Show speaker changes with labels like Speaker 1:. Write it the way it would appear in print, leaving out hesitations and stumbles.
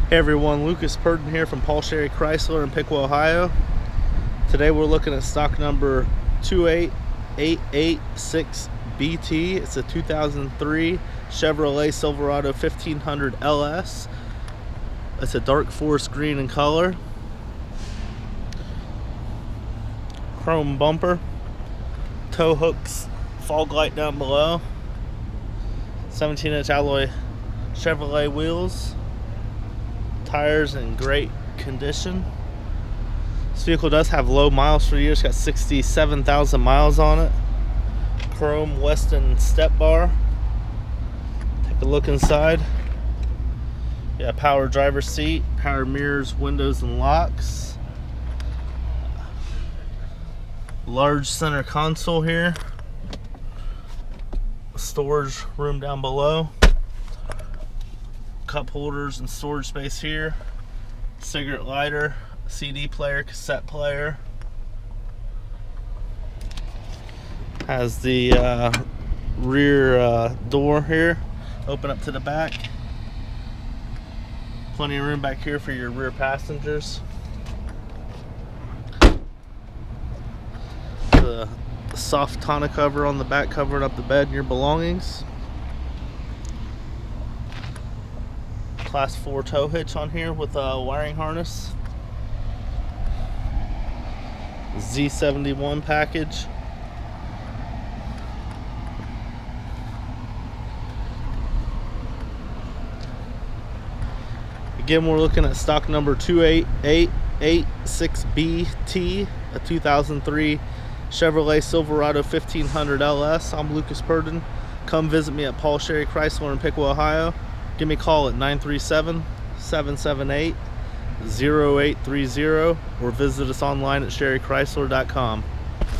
Speaker 1: Hey everyone, Lucas Purden here from Paul Sherry Chrysler in Piqua, Ohio. Today we're looking at stock number 28886BT. It's a 2003 Chevrolet Silverado 1500 LS. It's a dark forest green in color. Chrome bumper, tow hooks, fog light down below, 17-inch alloy Chevrolet wheels. Tires in great condition. This vehicle does have low miles per year. It's got 67,000 miles on it. Chrome Weston step bar. Take a look inside. Yeah, power driver's seat, power mirrors, windows and locks. Large center console here. Storage room down below. Cup holders and storage space here. Cigarette lighter, CD player, cassette player. Has the rear door here, open up to the back. Plenty of room back here for your rear passengers. The soft tonneau cover on the back covering up the bed and your belongings. Class 4 tow hitch on here with a wiring harness. Z71 package. Again, we're looking at stock number 28886BT, a 2003 Chevrolet Silverado 1500 LS. I'm Lucas Purden. Come visit me at Paul Sherry Chrysler in Piqua, Ohio. Give me a call at 937-778-0830 or visit us online at sherrychrysler.com.